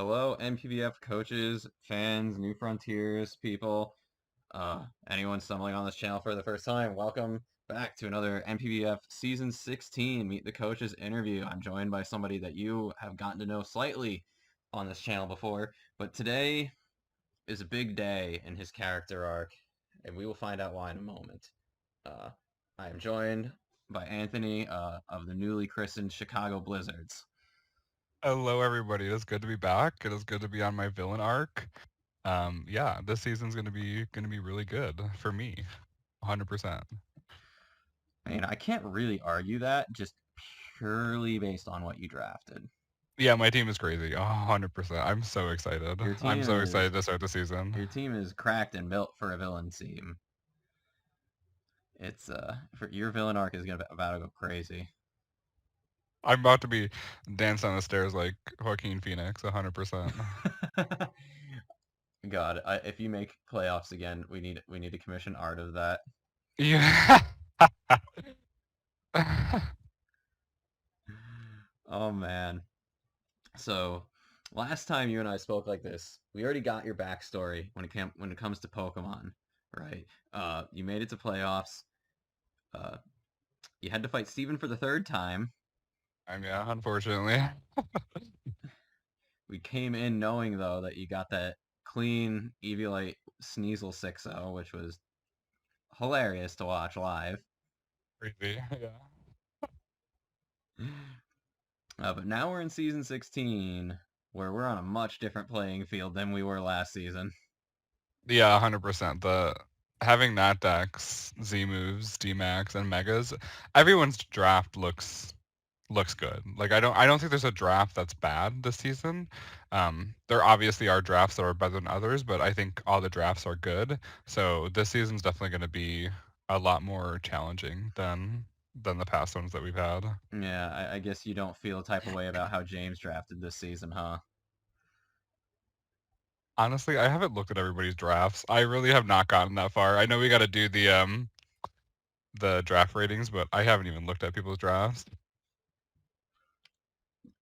Hello, NPBF coaches, fans, New Frontiers, people, anyone stumbling on this channel for the first time. Welcome back to another NPBF Season 16 Meet the Coaches interview. I'm joined by somebody that you have gotten to know slightly on this channel before, but today is a big day in his character arc, and we will find out why in a moment. I am joined by Anthony of the newly christened Chicago Blizzards. Hello, everybody. It is good to be back. It is good to be on my villain arc. Yeah, this season's gonna be really good for me, 100%. I mean, I can't really argue that just purely based on what you drafted. Yeah, my team is crazy, 100%. I'm so excited. Your I'm team so is excited to start the season. your team is cracked and built for a villain team. It's for your villain arc is gonna about to go crazy. I'm about to be dancing on the stairs like Joaquin Phoenix, 100%. God, if you make playoffs again, we need to commission art of that. Yeah. Oh man. So last time you and I spoke like this, we already got your backstory when it comes to Pokemon, right? You made it to playoffs. Uh, you had to fight Steven for the third time. Yeah, unfortunately. We came in knowing though that you got that clean Eviolite Sneasel 6-0, which was hilarious to watch live. Crazy. Yeah. But now we're in season 16, where we're on a much different playing field than we were last season. Yeah, 100%. The having Nat Dex, Z moves, D Max, and Megas, everyone's draft looks good. Like I don't think there's a draft that's bad this season. There obviously are drafts that are better than others, but I think all the drafts are good. So this season's definitely going to be a lot more challenging than the past ones that we've had. Yeah, I guess you don't feel a type of way about how James drafted this season, huh? Honestly, I haven't looked at everybody's drafts. I really have not gotten that far. I know we got to do the draft ratings, but I haven't even looked at people's drafts.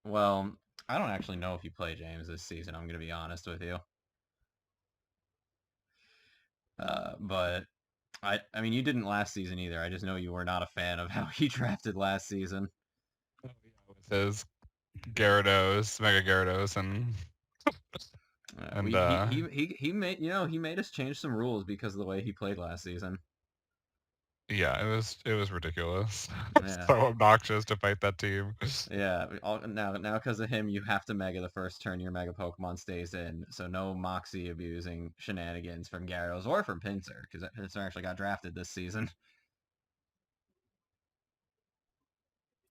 Well, I don't actually know if you play James this season, I'm going to be honest with you. But I mean, you didn't last season either. I just know you were not a fan of how he drafted last season. Oh, yeah, with his Gyarados, Mega Gyarados, and We and he made he made us change some rules because of the way he played last season. yeah, it was ridiculous. Yeah, So obnoxious to fight that team. yeah. Now because of him, you have to Mega the first turn your Mega Pokemon stays in. So no Moxie abusing shenanigans from Gyarados or from Pinsir because Pinsir actually got drafted this season.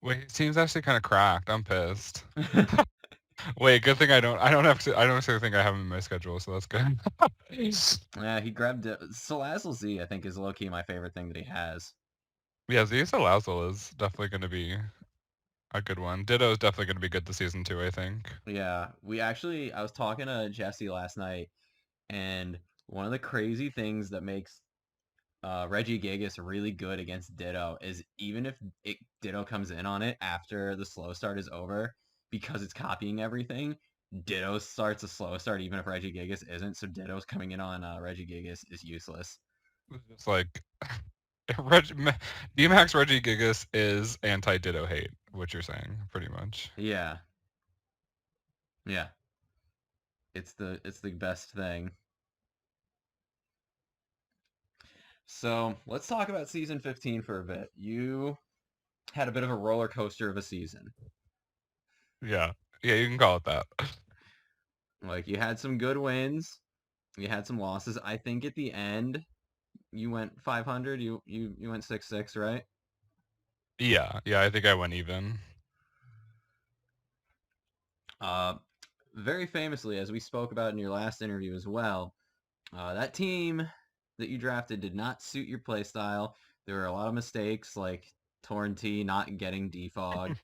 Wait, his team's actually kind of cracked. I'm pissed. Wait, good thing I don't actually think I have him in my schedule, so that's good. Yeah, he grabbed Salazzle Z. I think is low key my favorite thing that he has. Yeah, Salazzle is definitely going to be a good one. Ditto is definitely going to be good this season too, I think. Yeah, I was talking to Jesse last night, and one of the crazy things that makes Regigigas really good against Ditto is even if Ditto comes in on it after the slow start is over, because it's copying everything, Ditto starts a slow start even if Regigigas isn't, so Ditto's coming in on Regigigas is useless. It's like DMAX Regigigas is anti-Ditto hate, what you're saying, pretty much. Yeah, yeah, it's the best thing. So let's talk about season 15 for a bit. You had a bit of a roller coaster of a season. Yeah. Yeah, you can call it that. Like you had some good wins, you had some losses. I think at the end you went 500. You went 6-6, right? Yeah, yeah, I think I went even. Uh, very famously, as we spoke about in your last interview as well, that team that you drafted did not suit your play style. There were a lot of mistakes, like Torrentee not getting defog.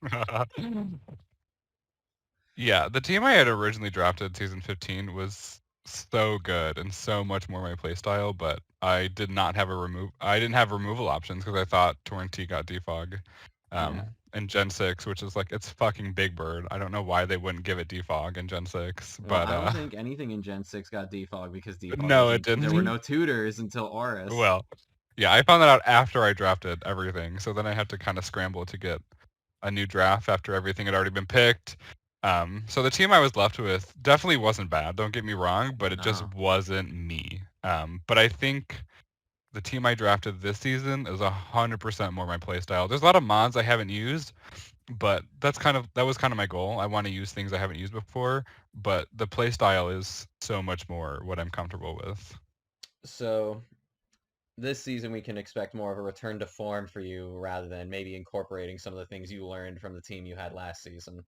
Yeah, the team I had originally drafted season 15 was so good and so much more my playstyle, but I didn't have removal options because I thought Torrentee got defog. Yeah. in Gen 6, which is like it's fucking Big Bird. I don't know why they wouldn't give it defog in Gen 6, Well, but I don't think anything in Gen 6 got defogged because defog no, it wasn't. There were didn't. no tutors until Aurus. Well, yeah, I found that out after I drafted everything, so then I had to kind of scramble to get a new draft after everything had already been picked. So the team I was left with definitely wasn't bad. Don't get me wrong, but it just No. wasn't me. But I think the team I drafted this season is 100% more my playstyle. There's a lot of mods I haven't used, but that was kind of my goal. I want to use things I haven't used before, but the playstyle is so much more what I'm comfortable with. So this season we can expect more of a return to form for you rather than maybe incorporating some of the things you learned from the team you had last season.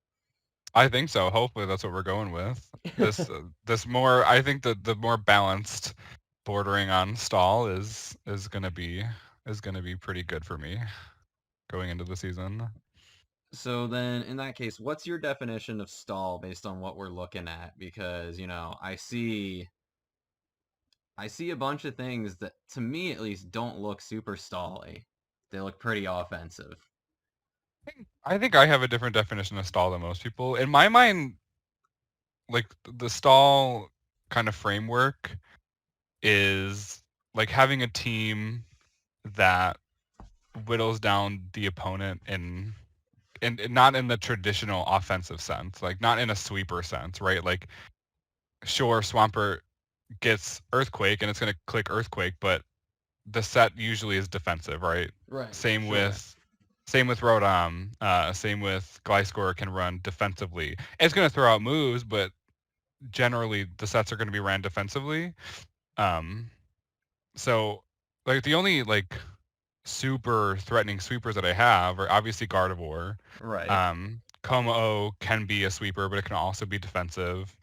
I think so. Hopefully that's what we're going with. This more I think the more balanced bordering on stall is gonna be pretty good for me going into the season. So then, in that case, what's your definition of stall based on what we're looking at? Because, I see a bunch of things that, to me at least, don't look super stally. They look pretty offensive. I think I have a different definition of stall than most people. In my mind, like the stall kind of framework is like having a team that whittles down the opponent in not in the traditional offensive sense, like not in a sweeper sense, right? Like sure, Swampert gets Earthquake and it's going to click Earthquake, but the set usually is defensive, right? Right, Same sure. with same with Rodom, same with Gliscor can run defensively. It's going to throw out moves, but generally the sets are going to be ran defensively. Um, so like the only like super threatening sweepers that I have are obviously Gardevoir. Right. Como can be a sweeper, but it can also be defensive.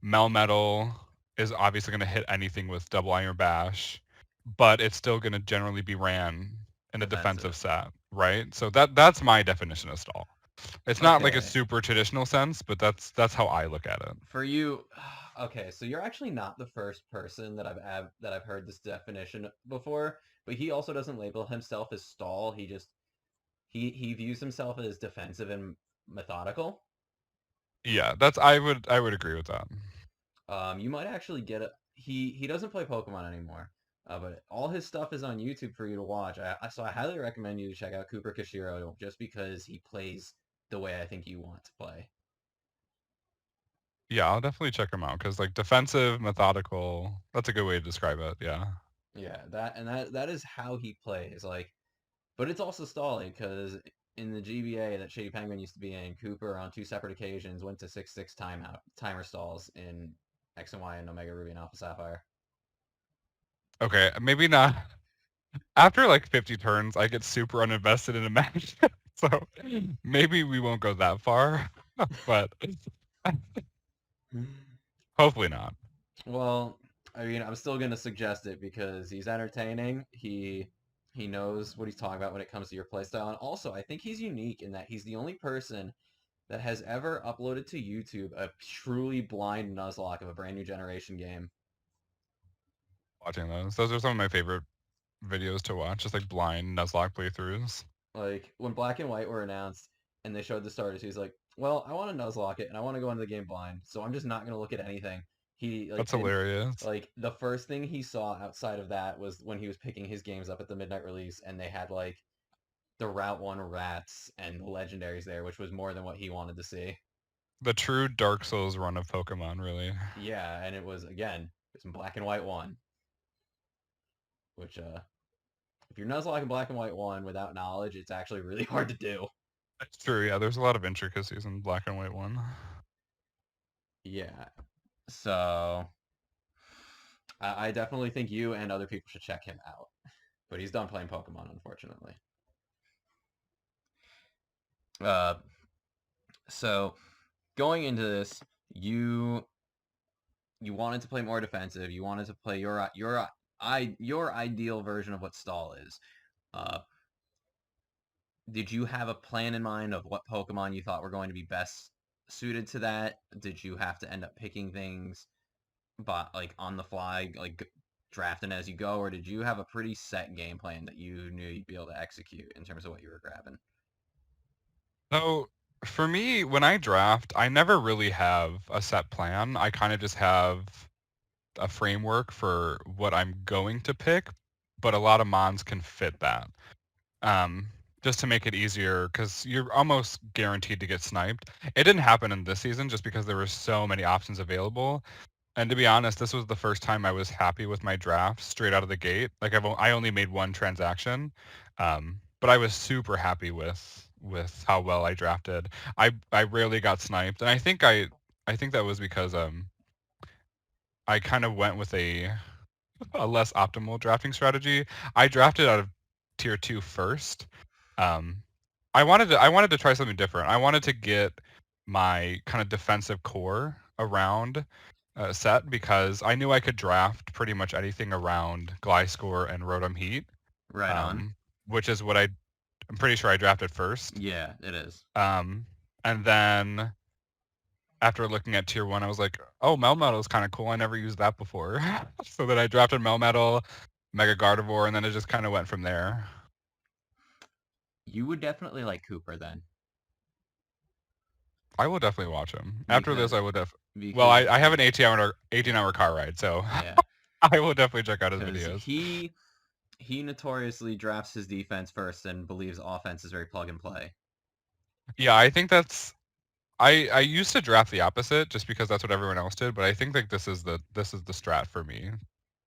Melmetal is obviously going to hit anything with double iron bash, but it's still going to generally be ran in a defensive Defensive. set, right? So that's my definition of stall. It's not like a Okay. super traditional sense, but that's how I look at it. For you, okay, so you're actually not the first person that I've heard this definition before, but he also doesn't label himself as stall. He views himself as defensive and methodical. Yeah, I would agree with that. You might actually get a he doesn't play Pokemon anymore, but all his stuff is on YouTube for you to watch. So I highly recommend you to check out Cooper Kishiro just because he plays the way I think you want to play. Yeah, I'll definitely check him out because like defensive, methodical, that's a good way to describe it. Yeah. Yeah, that is how he plays. Like, but it's also stalling because in the GBA that Shady Penguin used to be in, Cooper on two separate occasions went to 6-6 timer stalls in X and Y and Omega Ruby and Alpha Sapphire. Okay, maybe not. After like 50 turns, I get super uninvested in a match. So maybe we won't go that far, but hopefully not. Well, I mean, I'm still gonna suggest it because he's entertaining. He knows what he's talking about when it comes to your playstyle, and also I think he's unique in that he's the only person that has ever uploaded to YouTube a truly blind Nuzlocke of a brand new generation game. Watching those. Those are some of my favorite videos to watch, just like blind Nuzlocke playthroughs. Like when Black and White were announced and they showed the starters, he's like, "Well, I want to Nuzlocke it and I want to go into the game blind, so I'm just not gonna look at anything." He like That's didn't hilarious. like the first thing he saw outside of that was when he was picking his games up at the midnight release and they had like the Route 1 rats and the legendaries there, which was more than what he wanted to see. The true Dark Souls run of Pokemon, really. Yeah, and it was again, it's in Black and White 1, which if you're Nuzlocke in Black and White 1 without knowledge, it's actually really hard to do. It's true, yeah. There's a lot of intricacies in Black and White one. Yeah. So I definitely think you and other people should check him out. But he's done playing Pokemon, unfortunately. Uh, so going into this, you you wanted to play more defensive. You wanted to play your ideal version of what stall is. Uh, did you have a plan in mind of what Pokemon you thought were going to be best suited to that? Did you have to end up picking things, but like on the fly, like drafting as you go, or did you have a pretty set game plan that you knew you'd be able to execute in terms of what you were grabbing? So for me, when I draft, I never really have a set plan. I kind of just have a framework for what I'm going to pick, but a lot of mons can fit that. Um, just to make it easier, because you're almost guaranteed to get sniped. It didn't happen in this season just because there were so many options available. And to be honest, this was the first time I was happy with my draft straight out of the gate. Like I only made one transaction, but I was super happy with how well I drafted. I rarely got sniped, and I think that was because I kind of went with a less optimal drafting strategy. I drafted out of tier 2 first. Um, I wanted to try something different. I wanted to get my kind of defensive core around set because I knew I could draft pretty much anything around Gliscor and Rotom Heat, Right on. which is what I'm pretty sure I drafted first. Yeah, it is. And then after looking at tier 1, I was like, oh, Melmetal is kind of cool. I never used that before. So then I drafted Melmetal, Mega Gardevoir, and then it just kind of went from there. You would definitely like Cooper then. I will definitely watch him. After this, Because I would well, because I have an 18-hour car ride, so yeah, I will definitely check out his because videos. he notoriously drafts his defense first and believes offense is very plug and play. Yeah, I think that's I used to draft the opposite just because that's what everyone else did, but I think like this is the strat for me.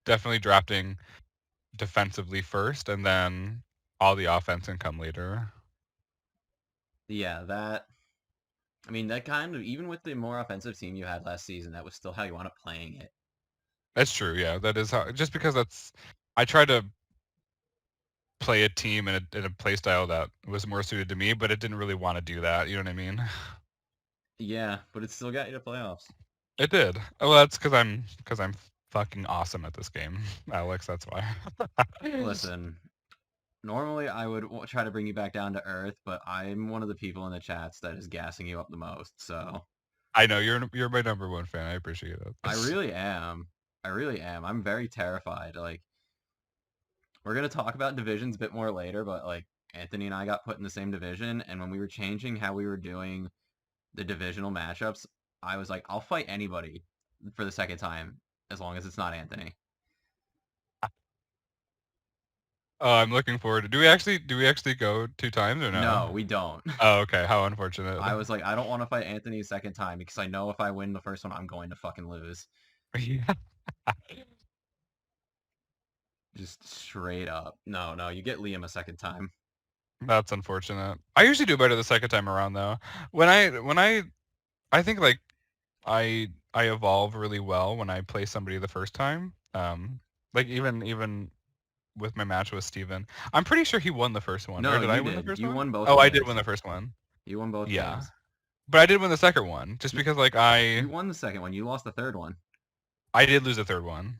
Definitely drafting defensively first and then all the offense can come later. Yeah, that I mean that kind of even with the more offensive team you had last season, that was still how you wound up playing it. That's true, yeah. That is how just because I try to play a team in a play style that was more suited to me, but it didn't really want to do that, you know what I mean? Yeah, but it still got you to playoffs. It did. Well, that's because I'm fucking awesome at this game, Alex. That's why. Listen, normally I would try to bring you back down to earth, but I'm one of the people in the chats that is gassing you up the most. So I know you're my number one fan. I appreciate I it. really am. I really am. I'm very terrified. Like we're gonna talk about divisions a bit more later, but like Anthony and I got put in the same division, and when we were changing how we were doing the divisional matchups, I was like, I'll fight anybody for the second time as long as it's not Anthony. Oh, I'm looking forward to. Do we actually go 2 times or no? No, we don't. Oh, okay. How unfortunate. I was like, I don't want to fight Anthony a second time because I know if I win the first one, I'm going to fucking lose. Yeah. Just straight up. No, no, you get Liam a second time. That's unfortunate. I usually do better the second time around though. When I think like I evolve really well when I play somebody the first time. Like even with my match with Steven. I'm pretty sure he won the first one. Or No, did I you win the did. first You one? won both Oh, I did games. win the first one. You won both Yeah. games. But I did win the second one just because like You won the second one. You lost the third one. I did lose the third one.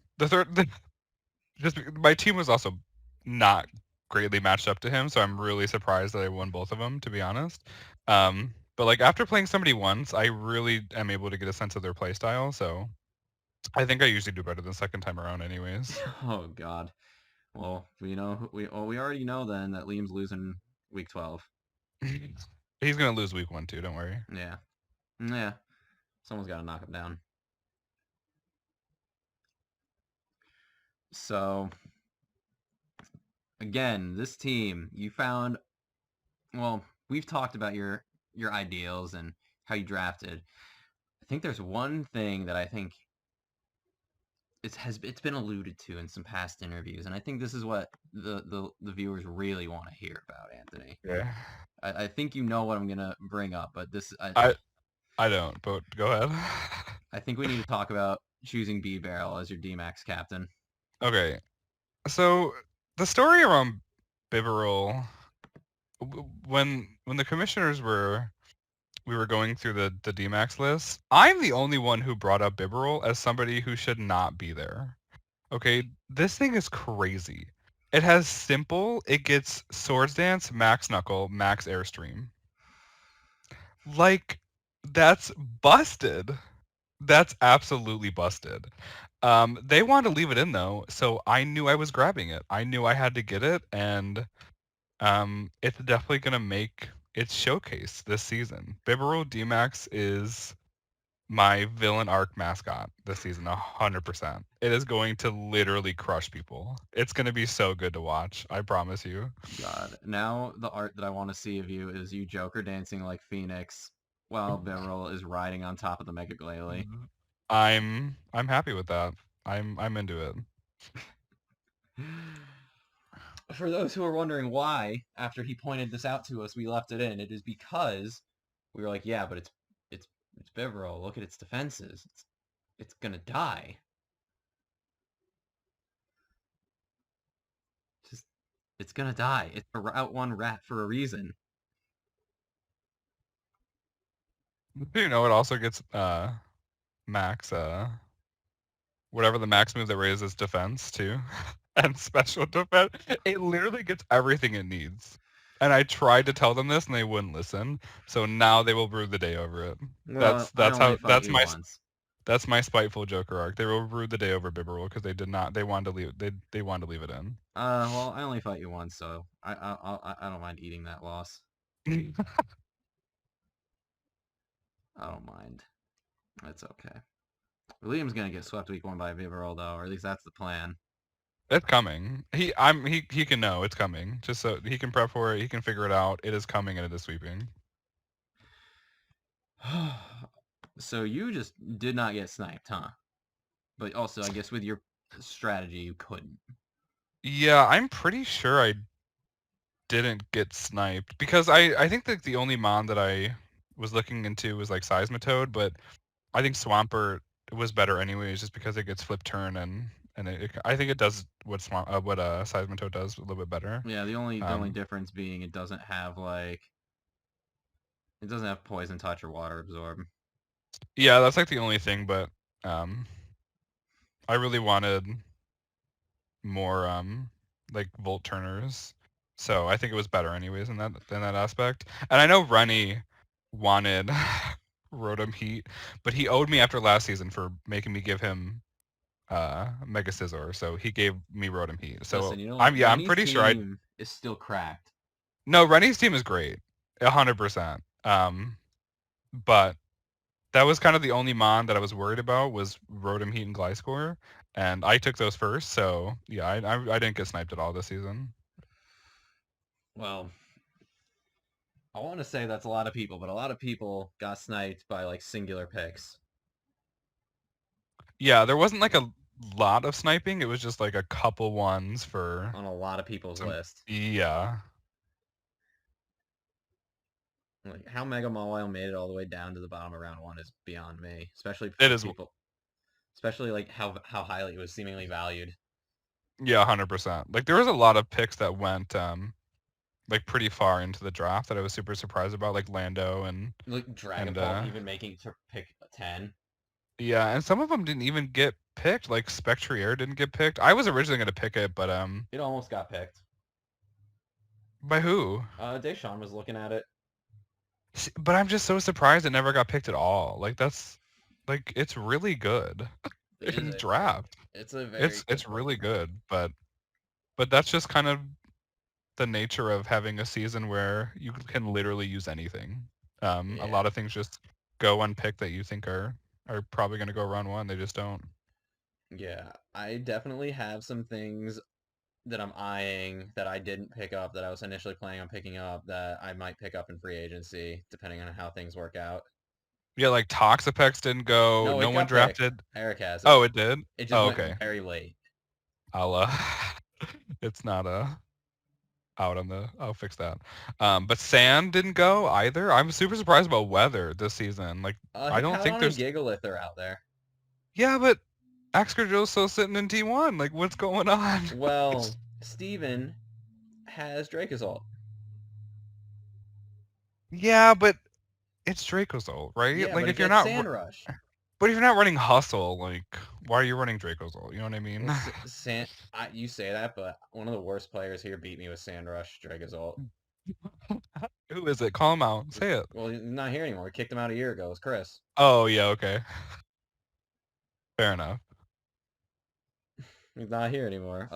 Just my team was also not greatly matched up to him, so I'm really surprised that I won both of them, to be honest. But like after playing somebody once, I really am able to get a sense of their play style, so I think I usually do better the second time around anyways. Oh God. Well, we already know then that Liam's losing week 12. He's gonna lose week 1 too, don't worry. Yeah. Yeah. Someone's got to knock him down. So, again, this team, you found, well, we've talked about your ideals and how you drafted. I think there's one thing that I think it's been alluded to in some past interviews, and I think this is what the viewers really want to hear about, Anthony. Yeah. I think you know what I'm gonna bring up, but I don't, but go ahead. I think we need to talk about choosing B Barrel as your D-Max captain. Okay. So the story around Bibarel when the commissioners we were going through the DMAX list, I'm the only one who brought up Bibarel as somebody who should not be there. Okay, this thing is crazy. It has simple, it gets Swords Dance, Max Knuckle, Max Airstream. Like, that's busted. That's absolutely busted. They wanted to leave it in though, so I knew I was grabbing it. I knew I had to get it, and it's definitely gonna make its showcase this season. Bibarel D-Max is my villain arc mascot this season, 100%. It is going to literally crush people. It's going to be so good to watch. I promise you. God. Now the art that I want to see of you is you Joker dancing like Phoenix while Beryl is riding on top of the Mega Glalie. I'm happy with that. I'm into it. For those who are wondering why, after he pointed this out to us, we left it in, it is because we were like, yeah, but it's Beverell. Look at its defenses. It's gonna die. Just it's gonna die. It's a Route 1 rat for a reason. Do you know it also gets max whatever the max move that raises defense too and special defense? It literally gets everything it needs. And I tried to tell them this and they wouldn't listen. So now they will brew the day over it. Well, I only fought you My once. that's my spiteful Joker arc. They will brew the day over Bibarel because they wanted to leave they wanted to leave it in. Well, I only fought you once, so I don't mind eating that loss. I don't mind. It's okay. Liam's gonna get swept week 1 by Vivarol though, or at least that's the plan. It's coming. He can know it's coming. Just so he can prep for it, he can figure it out. It is coming and it is sweeping. So you just did not get sniped, huh? But also, I guess with your strategy, you couldn't. Yeah, I'm pretty sure I didn't get sniped because I think that the only mon that I was looking into was like Seismitoad, but I think Swampert was better anyways, just because it gets flip turn and I think it does what Seismitoad does a little bit better. Yeah, the only difference being it doesn't have poison touch or water absorb. Yeah, that's like the only thing, but I really wanted more like Volt Turners. So I think it was better anyways in that aspect. And I know Rennie wanted Rotom Heat, but he owed me after last season for making me give him Mega Scizor, so he gave me Rotom Heat. So Listen, you know what? I'm Rennie's pretty sure I team is still cracked. no Rennie's team is great, 100%. But that was kind of the only mon that I was worried about was Rotom Heat and Gliscor, and I took those first. So yeah, I didn't get sniped at all this season. Well, I want to say that's a lot of people, but a lot of people got sniped by like singular picks. Yeah, there wasn't like a lot of sniping. It was just like a couple ones for On a lot of people's some. list. Yeah, Like how Mega Mawile made it all the way down to the bottom of round 1 is beyond me, especially it for is. people, especially like how highly it was seemingly valued. Yeah, 100%. Like there was a lot of picks that went like pretty far into the draft that I was super surprised about, like Lando Like Dragon and Ball even making it to pick 10. yeah, and some of them didn't even get picked. Like Spectrier didn't get picked. I was originally gonna pick it, but It almost got picked. by who? Deshaun was looking at it. But I'm just so surprised it never got picked at all. Like that's like it's really good It is in a draft. it's a very good It's really Pokemon. good, but that's just kind of the nature of having a season where you can literally use anything. A Yeah. lot of things just go unpicked that you think are probably going to go round 1. They just don't. Yeah. I definitely have some things that I'm eyeing that I didn't pick up that I was initially planning on picking up that I might pick up in free agency, depending on how things work out. Yeah, like Toxapex didn't go. No, No it one got picked. drafted. Eric has it. Oh, it did. It just Oh, went okay. very late. I'll it's not out on the. I'll fix that. But Sand didn't go either. I'm super surprised about Weather this season. Like I don't think Hippowdon and there's. Gigalith are out there. Yeah, but Excadrill's still sitting in T1. Like what's going on? Well, Steven has Dracozolt. Yeah, but it's Dracozolt, right? Yeah, Like but it if you're gets not, Sandrush. but if you're not running Hustle, like why are you running Dracozolt? You know what I mean? Well, you say that, but one of the worst players here beat me with Sandrush Dracozolt. Who is it? Call him out. Say it. Well, he's not here anymore. We kicked him out a year ago. It was Chris. Oh yeah, okay. Fair enough. He's not here anymore.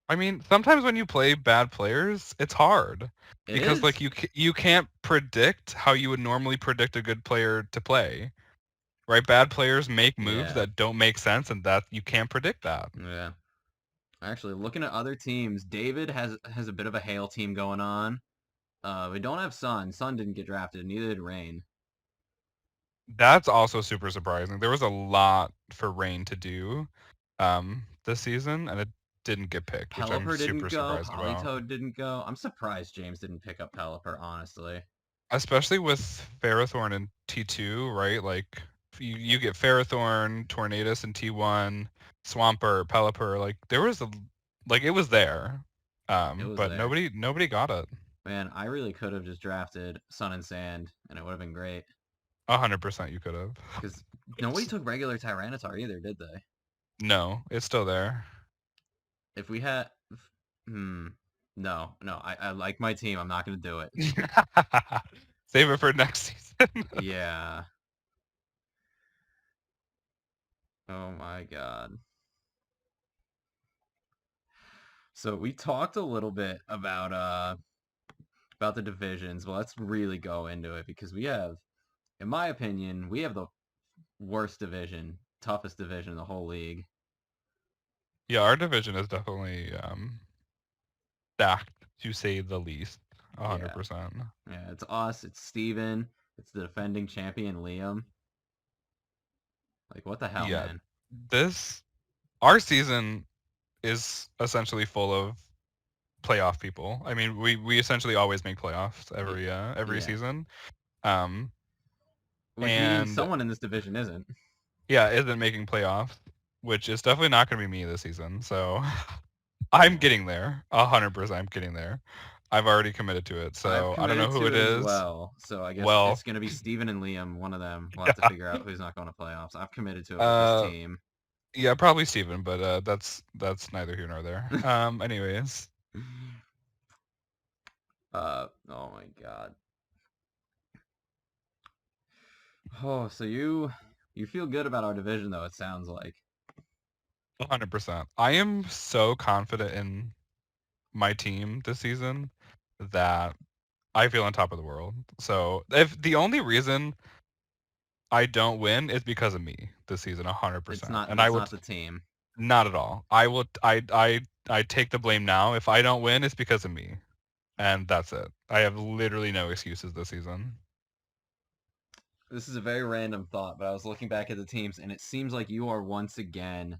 I mean, sometimes when you play bad players, it's hard It because is. like you can't predict how you would normally predict a good player to play, right? Bad players make moves Yeah. that don't make sense, and that you can't predict that. Yeah. Actually, looking at other teams, David has a bit of a hail team going on. We don't have Sun. Sun didn't get drafted. Neither did Rain. That's also super surprising. There was a lot for Rain to do this season, and it didn't get picked, which I'm Pelipper didn't super go. surprised about. Polytoad didn't go. I'm surprised James didn't pick up Pelipper, honestly. Especially with Ferrothorn in T2, right? Like you get Ferrothorn, Tornadus in T1, Swampert, Pelipper. Like there was like it was there, It was but there. nobody got it. Man, I really could have just drafted Sun and Sand, and it would have been great. 100% you could have. Because nobody took regular Tyranitar either, did they? No, it's still there. If we had... Hmm. No, no, I like my team. I'm not going to do it. Save it for next season. Yeah. Oh my god. So we talked a little bit about the divisions. Well, let's really go into it because we have, in my opinion, we have the worst division, toughest division in the whole league. Yeah, our division is definitely stacked to say the least. Yeah. 100%. Yeah, it's us, it's Steven, it's the defending champion Liam. Like what the hell, Yeah, man? this our season is essentially full of playoff people. I mean, we essentially always make playoffs every Yeah. season. Um, Which means and someone in this division isn't. yeah, isn't making playoffs, which is definitely not going to be me this season. So I'm getting there. 100%, I'm getting there. I've already committed to it. I've So I don't know committed who to it it as is. well. So I guess Well, it's going to be Steven and Liam, one of them. We'll have to yeah, figure out who's not going to playoffs. I've committed to it with this uh, team. yeah, probably Steven, but that's neither here nor there. Anyways, Oh my god. Oh, so you feel good about our division though, it sounds like. 100%. I am so confident in my team this season that I feel on top of the world. So if the only reason I don't win is because of me this season, 100%, and I It's will not the team. not at all. I take the blame now. If I don't win, it's because of me, and that's it. I have literally no excuses this season. This is a very random thought, but I was looking back at the teams and it seems like you are once again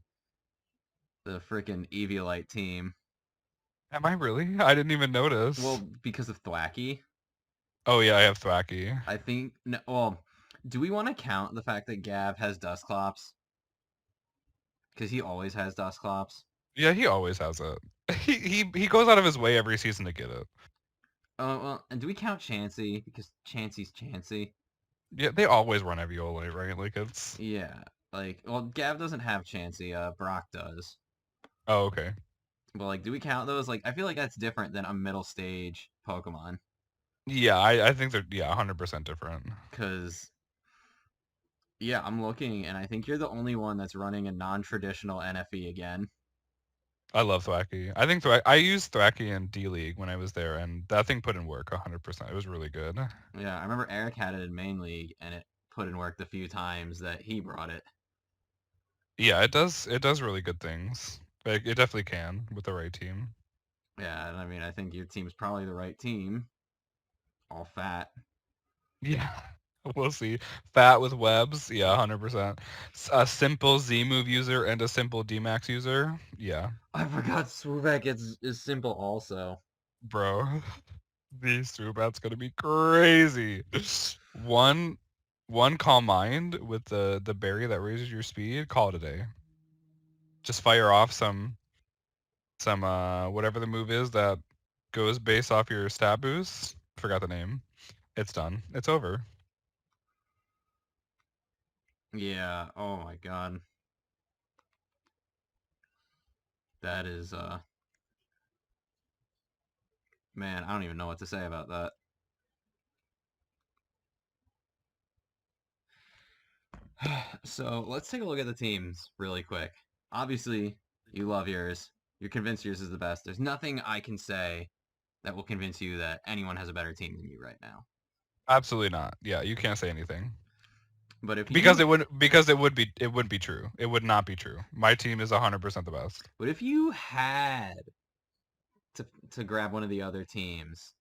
the freaking Eviolite team. Am I really? I didn't even Well, notice. because of Thwacky. Oh yeah, I have Thwacky. I think no, well, do we want to count the fact that Gav has Dusclops? Because he always has Dusclops. Yeah, he always has it. He goes out of his way every season to get it. Well, and do we count Chansey? Because Chansey's Chansey. Yeah, they always run Eviolite, right? Like it's. Yeah, like, well, Gav doesn't have Chansey. Brock does. Oh, okay. But like, do we count those? Like, I feel like that's different than a middle stage Pokemon. Yeah, I think they're 100% different. Because yeah, I'm looking, and I think you're the only one that's running a non-traditional NFE again. I love Thwacky. I think I used Thwacky in D League when I was there, and that thing put in work 100%. It was really good. Yeah, I remember Eric had it in main league, and it put in work the few times that he brought it. Yeah, it does. It does really good things. Like, it definitely can with the right team. Yeah, and I mean, I think your team's probably the right team. All fat. Yeah, we'll see. Fat with webs. Yeah, 100%. A simple Z move user and a simple D Max user. Yeah, I forgot Swoobek is simple also. bro. These Zubat's gonna be crazy. One one calm mind with the berry that raises your speed. Call it a day. Just fire off some whatever the move is that goes based off your stat boost. Forgot the name. It's done. It's over. Yeah, oh my god. That is, man, I don't even know what to say about that. So let's take a look at the teams really quick. Obviously, you love yours. You're convinced yours is the best. There's nothing I can say that will convince you that anyone has a better team than you right now. Absolutely not. Yeah, you can't say anything. But if Because you it wouldn't be true. It would not be true. My team is 100% the best. but if you had to grab one of the other teams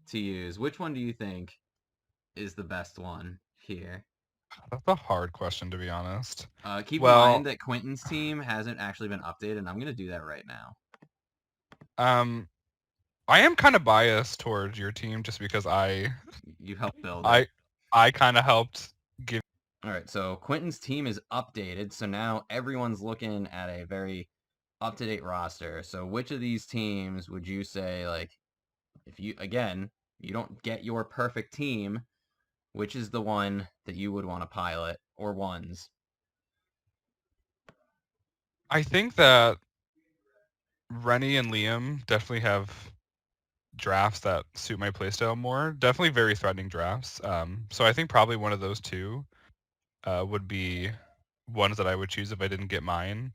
to use, which one do you think is the best one here? That's a hard question, to be honest. Keep in Well, mind that Quentin's team hasn't actually been updated, and I'm gonna do that right now. um, I am kind of biased towards your team just because You helped build it. I, I kind of helped give. All right, so Quentin's team is updated, so now everyone's looking at a very up-to-date roster. So which of these teams would you say, like, if you, again, you don't get your perfect team, which is the one that you would want to pilot, or ones? I think that Rennie and Liam definitely have drafts that suit my playstyle more. Definitely very threatening drafts. So I think probably one of those two would be ones that I would choose if I didn't get mine.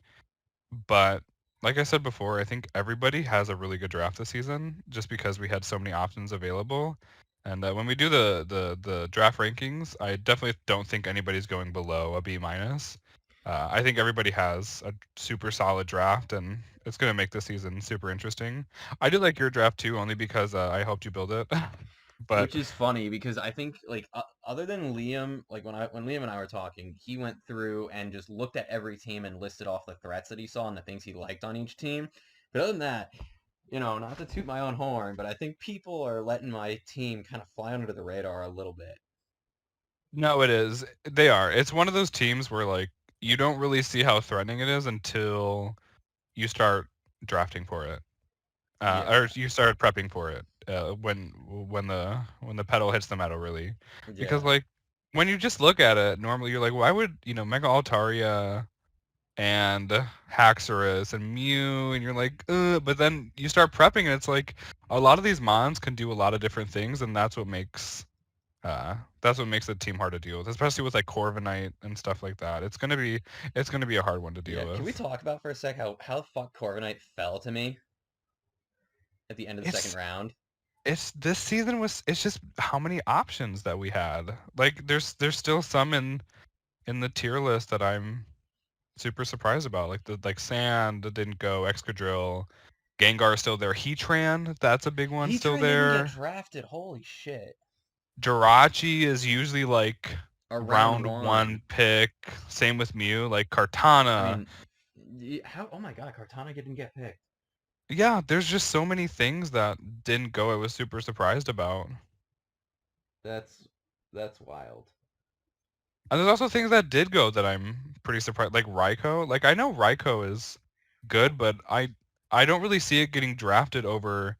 But like I said before, I think everybody has a really good draft this season just because we had so many options available. And when we do the draft rankings, I definitely don't think anybody's going below a B minus. I think everybody has a super solid draft, and it's going to make this season super interesting. I do like your draft too, only because I helped you build it. But Which is funny because I think like other than Liam, like when Liam and I were talking, he went through and just looked at every team and listed off the threats that he saw and the things he liked on each team. But other than that, not to toot my own horn, but I think people are letting my team kind of fly under the radar a little bit. no, it is. They are. It's one of those teams where like you don't really see how threatening it is until you start drafting for it, or Yeah, you started prepping for it when the pedal hits the metal, really, because yeah. like when you just look at it, normally you're like, why would Mega Altaria and Haxorus and Mew, and you're like, but then you start prepping, and it's like a lot of these mons can do a lot of different things, and that's what makes the team hard to deal with, especially with like Corviknight and stuff like that. It's gonna be a hard one to Yeah, deal can we with. talk about for a sec how the fuck Corviknight fell to me at the end of the second It's round? it's this season was it's just how many options that we had. Like there's still some in the tier list that I'm super surprised about. Like the Sand didn't go, Excadrill, Gengar is still there, Heatran, that's a big one still Heatran didn't get there. drafted. Holy shit! Jirachi is usually like Around round one one. pick. Same with Mew, like I Kartana. mean, how? Oh my god, Kartana didn't get picked. Yeah, there's just so many things that didn't go I was super surprised about. That's that's wild. And there's also things that did go that I'm pretty surprised, like Raikou. Like I know Raikou is good, but I don't really see it getting drafted over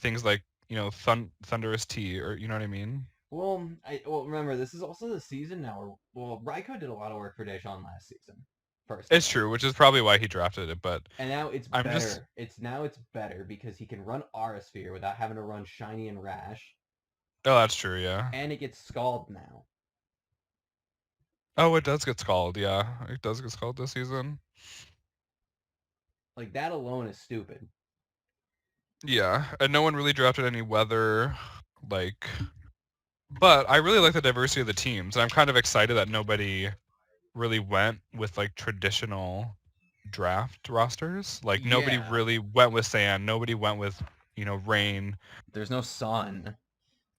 things like Thunderous T, or you know what I mean. Well, remember this is also the season now where Raikou did a lot of work for Deshaun last season. First It's off, true, which is probably why he drafted it. But and now it's I'm just better. It's better because he can run Aurasphere without having to run Shiny and Rash, oh, that's true, yeah. and it gets Scald now. Oh, it does get Scald, yeah. It does get Scald this season. Like that alone is stupid. Yeah, and no one really drafted any weather, like. But I really like the diversity of the teams, and I'm kind of excited that nobody really went with like traditional draft rosters. Like nobody Yeah, really went with Sand. Nobody went with Rain. there's no sun.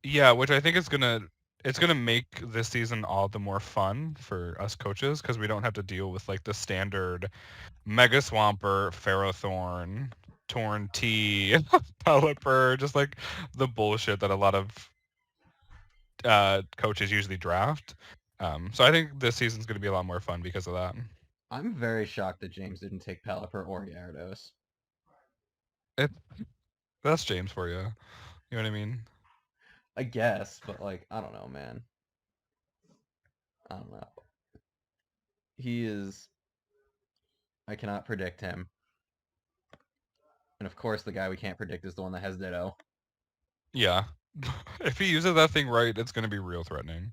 Yeah, which I think it's gonna make this season all the more fun for us coaches because we don't have to deal with like the standard Mega Swampert, Ferrothorn, Torn T, Pelipper, just like the bullshit that a lot of coaches usually draft. So I think this season's going to be a lot more fun because of that. I'm very shocked that James didn't take Pelipper or Gyarados. It That's James for you. You know what I mean? I guess, but like I don't know, man. I don't know. He is. I cannot predict him. And of course, the guy we can't predict is the one that has Ditto. Yeah. If he uses that thing right, it's going to be real threatening.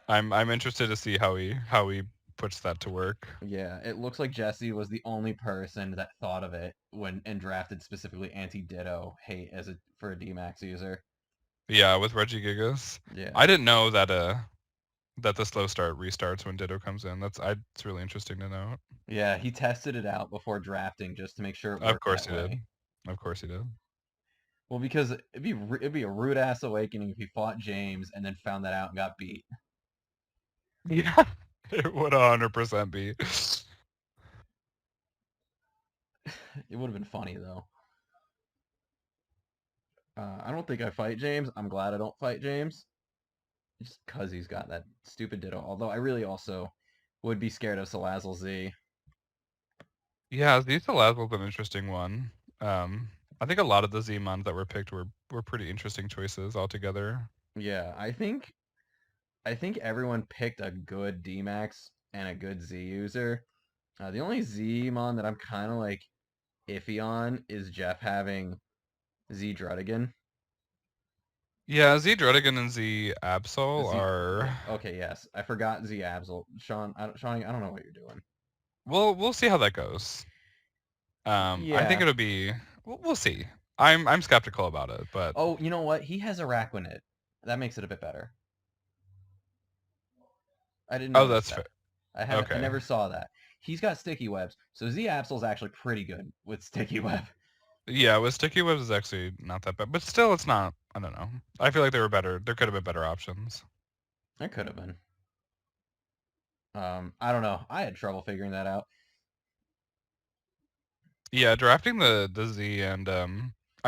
I'm interested to see how he puts that to work. Yeah, it looks like Jesse was the only person that thought of it when and drafted specifically anti-Ditto hate as a for a D-Max user. Yeah, with Reggie Gigas. I Yeah. didn't know that that the slow start restarts when Ditto comes in. It's really interesting to know. Yeah, he tested it out before drafting just to make sure it Of worked course that he did. way. Of course he did. Well, because it'd be a rude ass awakening if he fought James and then found that out and got beat. Yeah, it would 100% be. It would have been funny though. I don't think I fight James. I'm glad I don't fight James, just because he's got that stupid Ditto. Although I really also would be scared of Salazzle Z. Yeah, Zeta Laswell's an interesting one. I think a lot of the Z-Mons that were picked were pretty interesting choices altogether. Yeah, I think everyone picked a good D-Max and a good Z user. The only Z-Mon that I'm kind of like iffy on is Jeff having Z Drudigan. Yeah, Z Drudigan and Z Absol Z, are. yeah, okay, yes, I forgot Z Absol. Sean, I don't know what you're doing. We'll see how that goes. I think Yeah. it'll be. We'll see. I'm skeptical about it, but Oh, you know what? He has Araquanid. That makes it a bit better. I didn't oh, notice that's that. fair. I Okay. never saw that. He's got sticky webs, so Z Absol's actually pretty good with sticky web. Yeah, with Sticky Webs is actually not that bad, but still, it's not. I don't know. I feel like there were better. There could have been better options. There could have been. I don't know. I had trouble figuring that out. Yeah, drafting the Z and I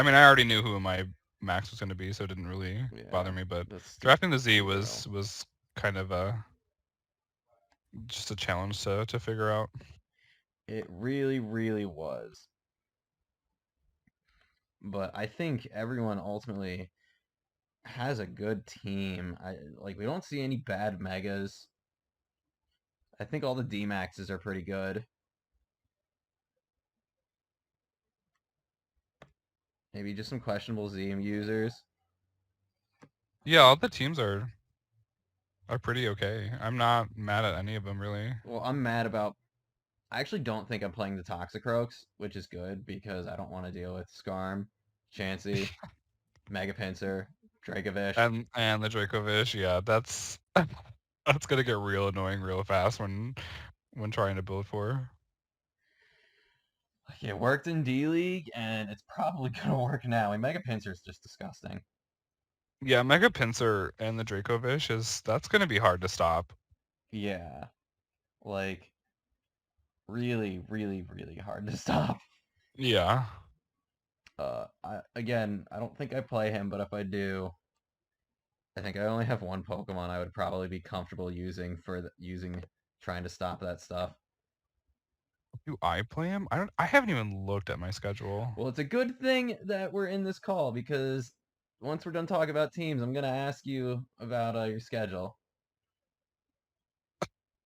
mean, I already knew who my max was going to be, so it didn't really Yeah, bother me. But that's drafting the Z zero. was kind of just a challenge to figure out. It really, really was. But I think everyone ultimately has a good team. We don't see any bad megas. I think all the D Maxes are pretty good. Maybe just some questionable Z users. Yeah, all the teams are pretty okay. I'm not mad at any of them really. Well, I'm mad about. I actually don't think I'm playing the Toxicroaks, which is good because I don't want to deal with Skarm, Chansey, Mega Pinsir, Dracovish. And the Dracovish, yeah, that's that's gonna get real annoying real fast when trying to build for. It worked in D League, and it's probably gonna work now. And Mega Pinsir is just disgusting. Yeah, Mega Pinsir and the Dracovish that's gonna be hard to stop. Yeah, like really, really, really hard to stop. Yeah. I don't think I play him, but if I do, I think I only have one Pokemon I would probably be comfortable using using trying to stop that stuff. Do I play him? I haven't even looked at my schedule. Well, it's a good thing that we're in this call because once we're done talking about teams, I'm gonna ask you about your schedule.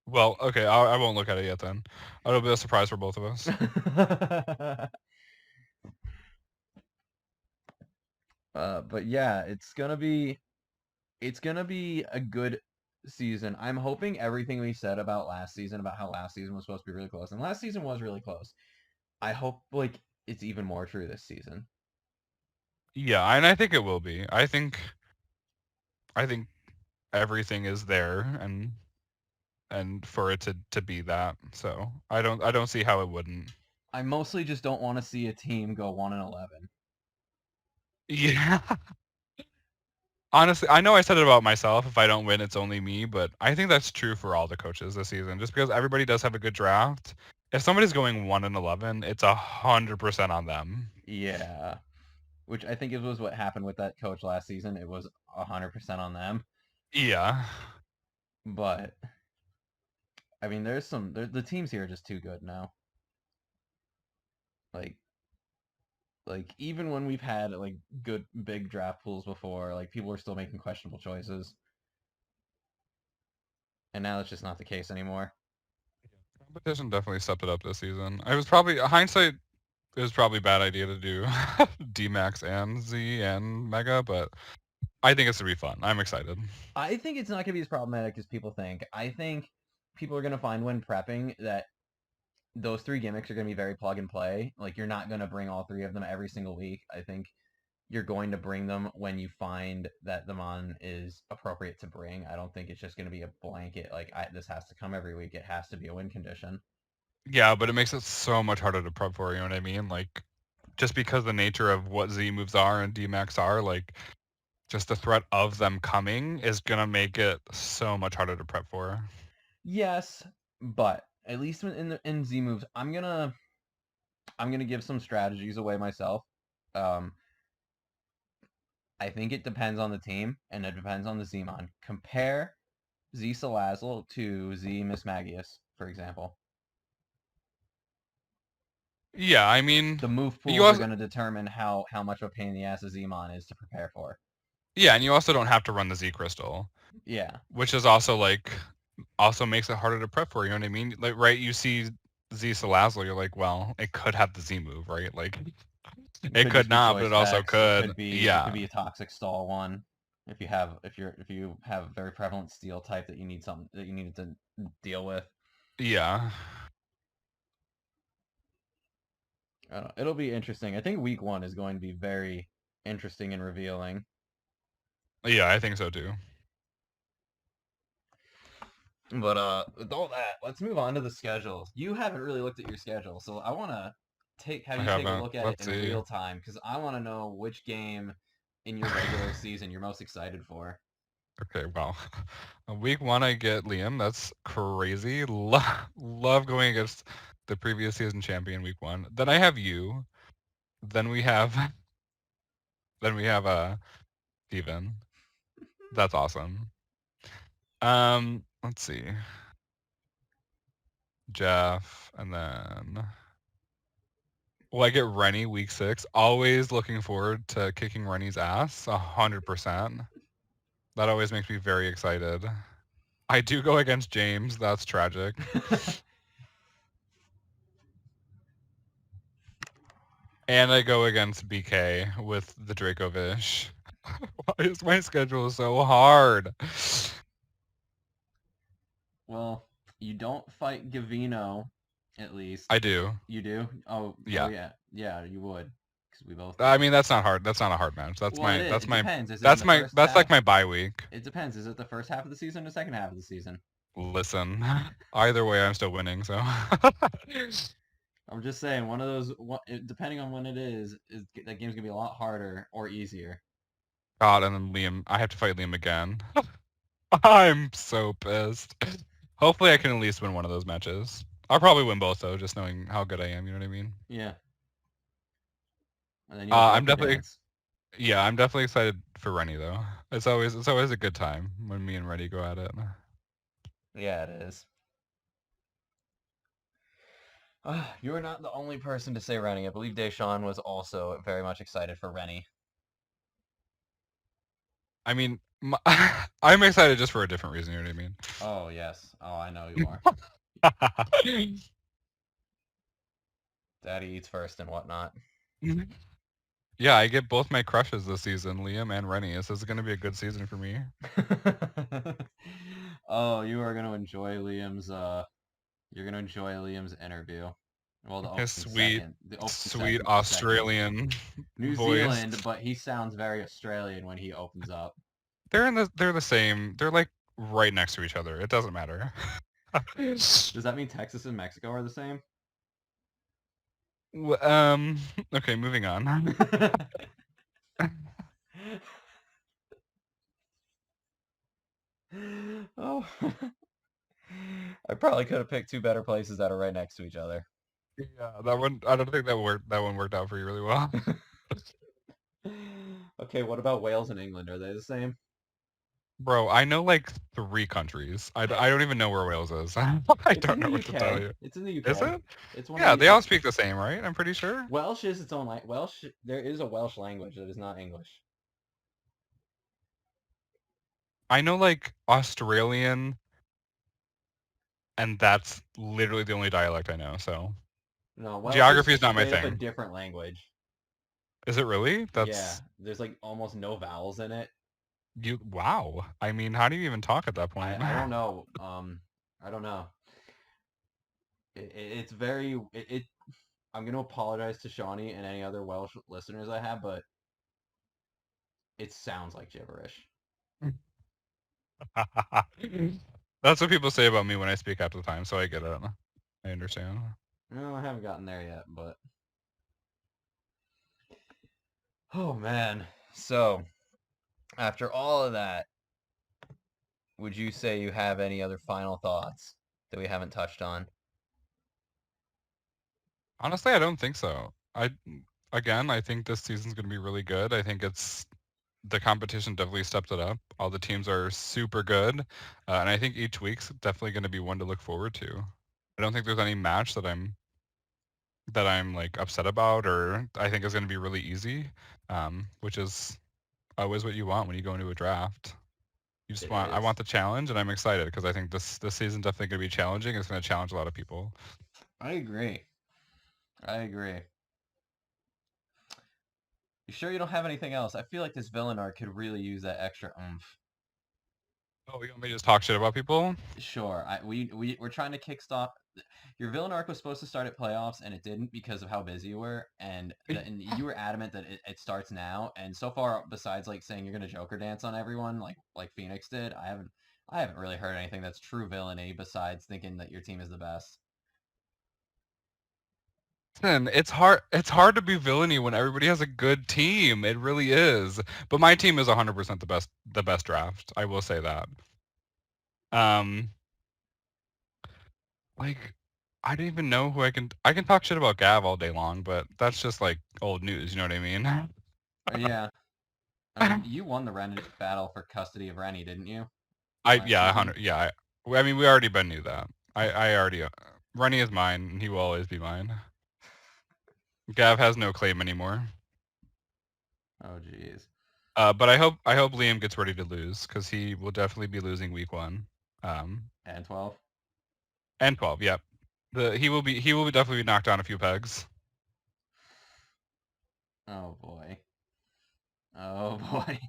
Well, okay, I won't look at it yet then. It'll be a surprise for both of us. But yeah, it's gonna be a good season. I'm hoping everything we said about last season, about how last season was supposed to be really close, and last season was really close. I hope it's even more true this season. Yeah, and I think it will be. I think everything is there and for it to be that. So I don't see how it wouldn't. I mostly just don't want to see a team go 1-11. Yeah. Honestly, I know I said it about myself. If I don't win, it's only me. But I think that's true for all the coaches this season. Just because everybody does have a good draft, if somebody's going 1-11, it's 100% on them. Yeah, which I think it was what happened with that coach last season. It was 100% on them. Yeah. But I mean, the teams here are just too good now. Like even when we've had good big draft pools before, people are still making questionable choices, and now that's just not the case anymore. Competition definitely stepped it up this season. I was probably hindsight. It was probably a bad idea to do D Max and Z and Mega, but I think it's gonna be fun. I'm excited. I think it's not going to be as problematic as people think. I think people are gonna find when prepping that those three gimmicks are gonna be very plug and play. Like you're not gonna bring all three of them every single week. I think you're going to bring them when you find that the mon is appropriate to bring. I don't think it's just going to be a blanket like this has to come every week. It has to be a win condition. Yeah, but it makes it so much harder to prep for, you know what I mean? Like, just because the nature of what Z moves are and DMAX are, like, just the threat of them coming is gonna make it so much harder to prep for. Yes, but at least in Z moves, I'm gonna give some strategies away myself. I think it depends on the team and it depends on the Z-Mon. Compare Z Salazzle to Z Mismagius, for example. Yeah, I mean, The move you pools are also going to determine how much of a pain in the ass a Z-Mon is to prepare for. yeah, and you also don't have to run the Z crystal, Yeah, which is also like also makes it harder to prep for. You know what I mean? Like, right? You see Z Salazzle, you're like, well, it could have the Z move, right? Like, it could could just be not, but choice it also specs. It could. could be Yeah, a toxic stall one. If you have very prevalent steel type that you need something that you needed to deal with. yeah. I don't know. It'll be interesting. I think week 1 is going to be very interesting and revealing. Yeah, I think so too. But with all that, let's move on to the schedule. You haven't really looked at your schedule, so I want to have I you take a haven't. look at it Let's in see. real time because I want to know which game in your regular season you're most excited for. Okay, well, week 1 I get Liam. That's crazy. Love going against the previous season champion week 1. Then I have you. Then we have Steven. That's awesome. Let's see. Jeff, and then well, I get Rennie week 6. Always looking forward to kicking Rennie's ass. 100%. That always makes me very excited. I do go against James. That's tragic. And I go against BK with the Dracovish. Why is my schedule so hard? Well, you don't fight Gavino, at least. I do. You do? Oh Yeah. yeah, yeah, you would, because we both. I mean, that's not hard. That's not a hard match. That's Well, it my. is. That's It my. depends. Is it in That's the my. first That's like half? my bye week. It depends. Is it the first half of the season or the second half of the season? Listen, either way, I'm still winning. So. I'm just saying, one of those. Depending on when it is that game's gonna be a lot harder or easier. God, and then Liam. I have to fight Liam again. I'm so pissed. Hopefully, I can at least win one of those matches. I'll probably win both though, just knowing how good I am. You know what I mean? Yeah. And then you'll go I'm for definitely. dance. Yeah, I'm definitely excited for Rennie though. It's always a good time when me and Rennie go at it. Yeah, it is. You're not the only person to say Rennie. I believe Deshaun was also very much excited for Rennie. I mean, I'm excited just for a different reason. You know what I mean? Oh yes. Oh, I know you are. Daddy eats first and whatnot. Yeah, I get both my crushes this season, Liam and Rennie. This is going to be a good season for me. Oh, you are gonna enjoy Liam's. You're gonna enjoy Liam's interview. Well, the His opening sweet, second, the opening sweet segment. Australian New voice. Zealand, but he sounds very Australian when he opens up. They're the same. They're like right next to each other. It doesn't matter. Does that mean Texas and Mexico are the same? Okay, moving on. Oh, I probably could have picked two better places that are right next to each other. Yeah, that one. I don't think that worked. That one worked out for you really well. Okay, what about Wales and England? Are they the same? Bro, I know like 3 countries. I don't even know where Wales is. I It's don't in know the what to tell UK. you. It's in the UK. Is it? It's one Yeah, of the they all speak the same, right? I'm pretty sure. Welsh is its own language. Welsh. There is a Welsh language that is not English. I know like Australian, and that's literally the only dialect I know. So No, Welsh geography is is not my straight up a thing. different language. Is it really? Yeah, That's there's like almost no vowels in it. you. Wow. I mean, how do you even talk at that I point? don't know. I don't know. It's very I'm gonna apologize to Shawnee and any other Welsh listeners I have, but it sounds like gibberish. That's what people say about me when I speak half the time, so I get it. I understand. No, I haven't gotten there yet, but oh man. So after all of that, would you say you have any other final thoughts that we haven't touched on? Honestly, I don't think so. I think this season's going to be really good. I think it's the competition definitely stepped it up. All the teams are super good, and I think each week's definitely going to be one to look forward to. I don't think there's any match that I'm like upset about, or I think is going to be really easy, which is always what you want when you go into a draft. It I is. want the challenge, and I'm excited because I think this season definitely going to be challenging. It's going to challenge a lot of people. I agree. I agree. You sure you don't have anything else? I feel like this villain arc could really use that extra oomph. Oh, you want me to just talk shit about people? Sure. We're trying to kickstart. Your villain arc was supposed to start at playoffs, and it didn't because of how busy you were, and you were adamant that it starts now. And so far, besides like saying you're gonna Joker dance on everyone, like Phoenix did, I haven't really heard anything that's true villainy besides thinking that your team is the best. Listen, it's hard to be villainy when everybody has a good team. It really is. But my team is 100% the best draft. I will say that. Um like I don't even know who I can talk shit about Gav all day long, but that's just like old news, you know what I mean? Yeah, I mean, you won the Ren battle for custody of Rennie, didn't you? Last Yeah, season. 100 yeah. I mean, we already been knew that. I already Runny is mine and he will always be mine. Gav has no claim anymore. Oh, jeez. But I hope Liam gets ready to lose because he will definitely be losing week 1. Um, And 12. and 12. Yep. He will definitely be knocked down a few pegs. Oh boy. Oh boy.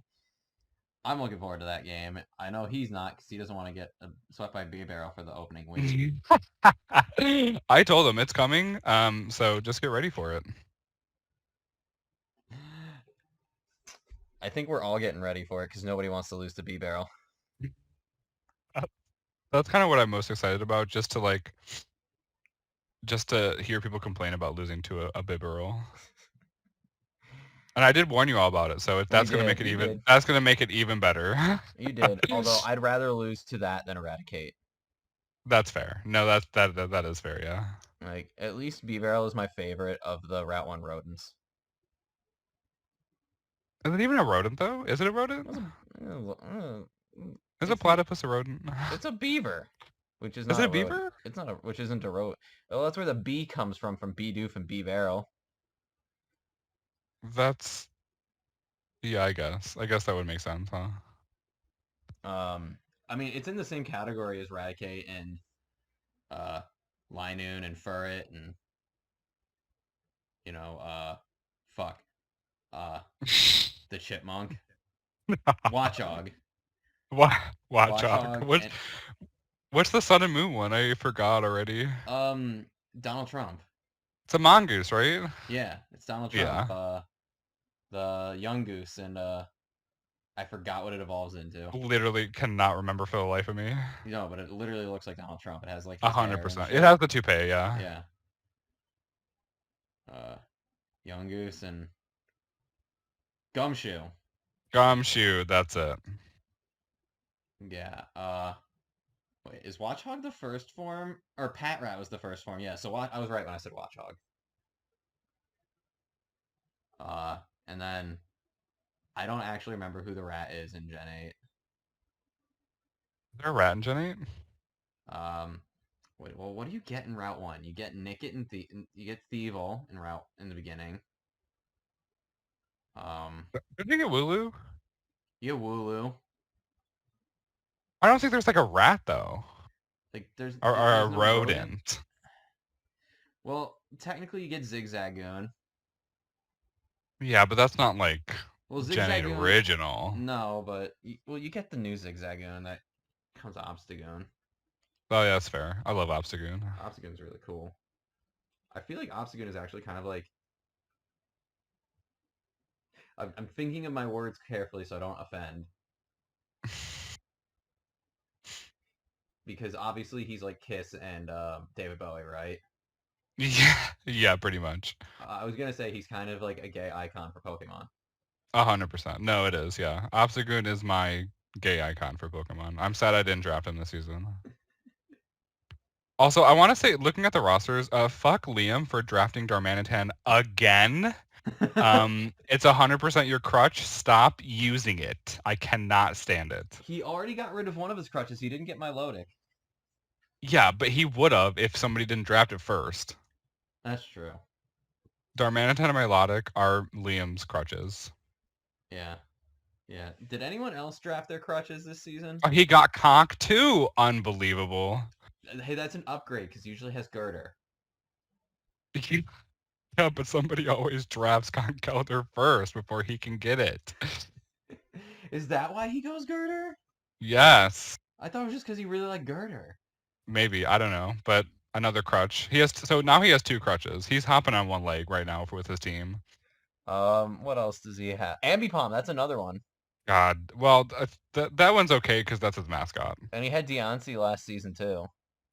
I'm looking forward to that game. I know he's not because he doesn't want to get swept by B Barrel for the opening week. I told him it's coming. So just get ready for it. I think we're all getting ready for it because nobody wants to lose to B Barrel. That's kind of what I'm most excited about, just to hear people complain about losing to a Bibarel. And I did warn you all about it, so if that's gonna make it You even did. that's gonna make it even better. You did. Although I'd rather lose to that than Eradicate. That's fair. No, that is fair. Yeah. Like at least B Barrel is my favorite of the Route 1 rodents. Is it even a rodent though? Is it a rodent? Is a It's not. platypus a rodent? It's a beaver, which is Is not it a a rodent. beaver? It's not a. Which isn't a rodent. Well, that's where the B comes from B Doof and B Barrel. That's yeah. I guess that would make sense, huh? I mean, it's in the same category as Eradicate and uh, Linoon and Furret and you know, fuck, uh, the Chipmunk, Watchog, Wa- Watchog. Watchog, and What's the Sun and Moon one? I forgot already. Donald Trump. It's a mongoose, right? Yeah, it's Donald Trump. Yeah. The Young Goose, and I forgot what it evolves into. Literally cannot remember for the life of me. But it literally looks like Donald Trump. It has like his hair and 100%. It shit. has the toupee, yeah. Yeah. Uh, Young Goose and Gumshoe. Gumshoe, that's it. Yeah. Wait, is Watchog the first form? Or Pat Rat was the first form, yeah. So I was right when I said Watchog. And then I don't actually remember who the rat is in Gen 8. Is there a rat in Gen 8? Wait, well, what do you get in Route 1? You get Nickit and you get Thievel in the beginning. Did you get Wooloo? You get Wooloo. I don't think there's like a rat though. Like Or a there's no rodent. Well, technically you get Zigzagoon. Yeah, but that's not like Well, Gen 8 Zigzagoon. original. No, but you get the new Zigzagoon that comes Obstagoon. Oh yeah, that's fair. I love Obstagoon. Obstagoon's really cool. I feel like Obstagoon is actually kind of like I'm thinking of my words carefully so I don't offend. Because obviously he's like Kiss and David Bowie, right? Yeah, yeah, pretty much. I was gonna say he's kind of like a gay icon for Pokemon. 100%. No, it is. Yeah, Obstagoon is my gay icon for Pokemon. I'm sad I didn't draft him this season. Also, I want to say, looking at the rosters, fuck Liam for drafting Darmanitan again. It's 100% your crutch. Stop using it. I cannot stand it. He already got rid of one of his crutches. He didn't get Milotic. Yeah, but he would have if somebody didn't draft it first. That's true. Darmanitan and Milotic are Liam's crutches. Yeah. Yeah. Did anyone else draft their crutches this season? Oh, he got Conk too. Unbelievable. Hey, that's an upgrade because usually has Girder. Yeah, but somebody always drafts Conk Kelder first before he can get it. Is that why he goes Girder? Yes. I thought it was just because he really liked Girder. Maybe. I don't know. But another crutch. So now he has two crutches. He's hopping on one leg right now with his team. What else does he have? Ambipom, that's another one. God. Well, that one's okay because that's his mascot. And he had Deontay last season too.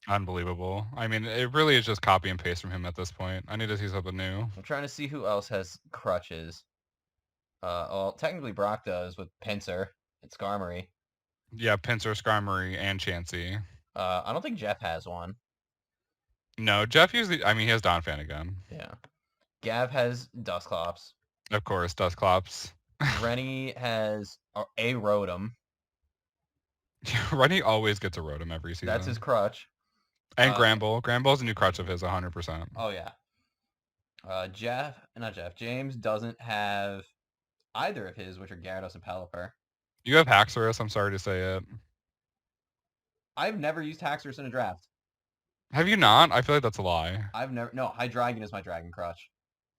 Unbelievable. I mean, it really is just copy and paste from him at this point. I need to see something new. I'm trying to see who else has crutches. Well, technically Brock does with Pinsir and Skarmory. Yeah, Pinsir, Skarmory, and Chansey. I don't think Jeff has one. No, Jeff usually, I mean, he has Donphan again. Yeah. Gav has Dusclops. Of course, Dusclops. Rennie has a Rotom. Rennie always gets a Rotom every season. That's his crutch. And Gramble. Gramble's a new crutch of his, 100%. Oh, yeah. James doesn't have either of his, which are Gyarados and Pelipper. You have Haxorus, I'm sorry to say it. I've never used Haxorus in a draft. Have you not? I feel like that's a lie. No, Hydreigon is my Dragon Crutch.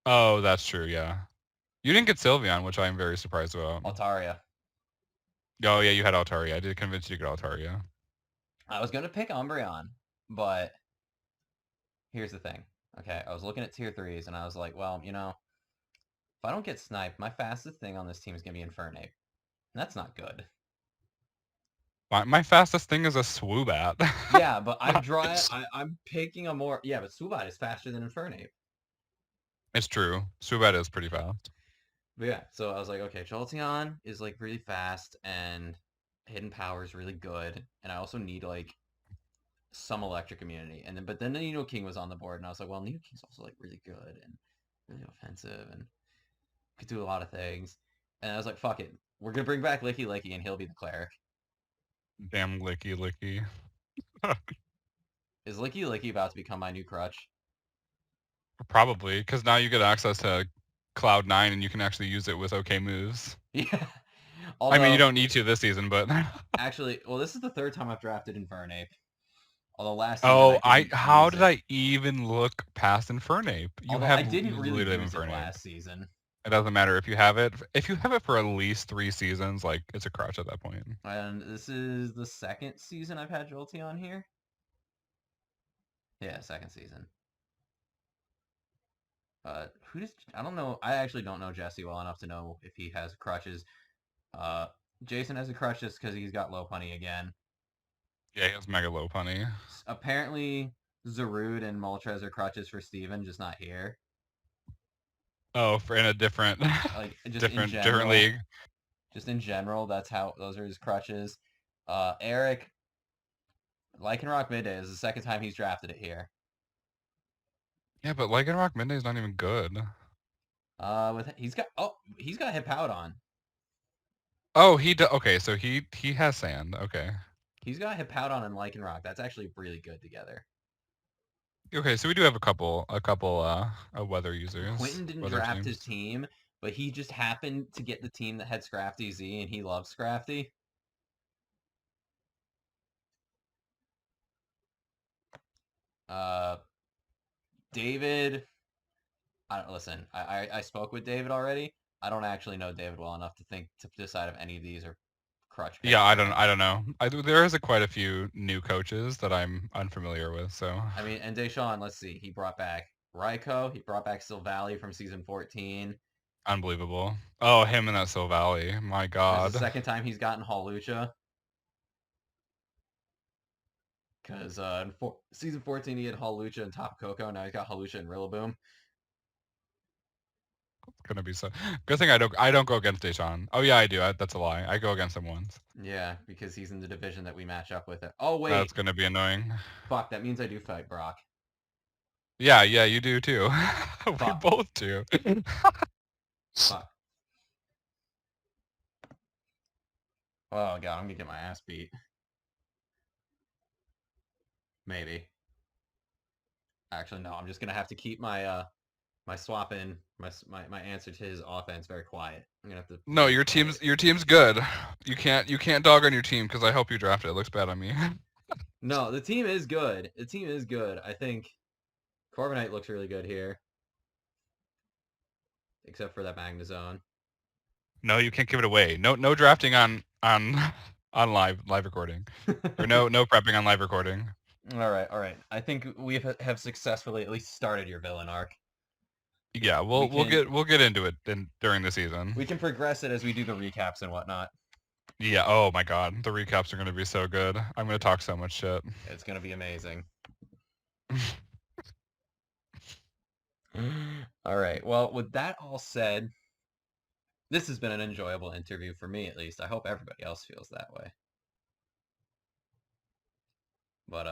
Oh, that's true, yeah. You didn't get Sylveon, which I'm very surprised about. Altaria. Oh, yeah, you had Altaria. I did convince you to get Altaria. I was going to pick Umbreon, but here's the thing. Okay, I was looking at tier 3s, and I was like, well, if I don't get sniped, my fastest thing on this team is going to be Infernape. that's not good. My fastest thing is a Swoobat. Yeah, but I'm picking a more... Yeah, but Swoobat is faster than Infernape. It's true. Swoobat is pretty fast. But yeah, so I was like, okay, Jolteon is like really fast and Hidden Power is really good, and I also need like some electric immunity. But then the Nidoking was on the board, and I was like, well, Nidoking's also like really good and really offensive and could do a lot of things. And I was like, fuck it, we're gonna bring back Licky Licky, and he'll be the cleric. Damn Licky Licky. Is Licky Licky about to become my new crutch? Probably, because now you get access to Cloud9 and you can actually use it with okay moves. Yeah. I mean, you don't need to this season, but... Actually, well, this is the third time I've drafted Infernape. Although last season how did I even look past Infernape? I didn't really use it last season. It doesn't matter if you have it. If you have it for at least 3 seasons, like, it's a crutch at that point. And this is the second season I've had Jolteon here. Yeah, second season. I don't know. I actually don't know Jesse well enough to know if he has crutches. Jason has a crutch just because he's got Lopunny again. Yeah, he has Mega Lopunny. Apparently, Zarude and Moltres are crutches for Steven, just not here. Oh, in a different, like just different league. Just in general, those are his crutches. Eric, Lycanroc Midday is the second time he's drafted it here. Yeah, but Lycanroc Midday is not even good. He's got Hippowdon. Oh, okay, so he has Sand. Okay. He's got Hippowdon and Lycanroc. That's actually really good together. Okay, so we do have a couple weather users. Quentin didn't draft his team, but he just happened to get the team that had Scrafty Z, and he loves Scrafty. David, listen, I spoke with David already. I don't actually know David well enough to decide if any of these are crutch Yeah, pick for him. I don't know. There is quite a few new coaches that I'm unfamiliar with, so I mean, and Deshaun, let's see, he brought back Ryko, he brought back Silvally from season 14. unbelievable. Oh, him and that Sil Valley. My That's the God. second time he's gotten Hawlucha. Because in season 14 he had Hawlucha and Top Coco. Now he's got Hawlucha and Rillaboom. It's gonna be so. Good thing I don't go against Deshaun. Oh yeah, I do. That's a lie. I go against him once. Yeah, because he's in the division that we match up with. It. Oh That's wait, gonna be annoying. fuck. That means I do fight Brock. Yeah, yeah, you do too. We Fuck, both do. fuck. Oh god, I'm gonna get my ass beat. Maybe. Actually, no. I'm just gonna have to keep my swap in my answer to his offense very quiet. I'm gonna have to No, keep it quiet. your team's good. You can't dog on your team because I hope you draft it. It looks bad on me. No, the team is good. The team is good. I think Corviknight looks really good here, except for that Magnezone. No, you can't give it away. No drafting on on live recording. Or no prepping on live recording. All right, all right. I think we have successfully at least started your villain arc. Yeah, We can we'll get into it during the we season. can progress it as we do the recaps and whatnot. Yeah, oh my God. The recaps are gonna be so good. I'm gonna talk so much shit. It's gonna be amazing. All right. Well, with that all said, this has been an enjoyable interview for me, at least. I hope everybody else feels that way. But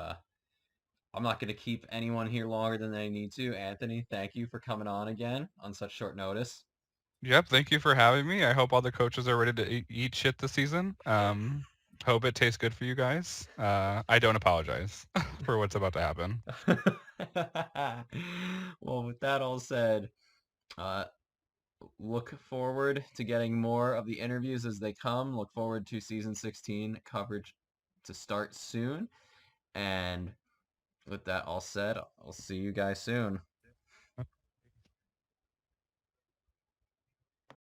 I'm not going to keep anyone here longer than they need to. Anthony, thank you for coming on again on such short notice. Yep, thank you for having me. I hope all the coaches are ready to eat shit this season. Hope it tastes good for you guys. I don't apologize for what's about to happen. Well, with that all said, uh, look forward to getting more of the interviews as they come. Look forward to season 16 coverage to start soon. And with that all said, I'll see you guys soon.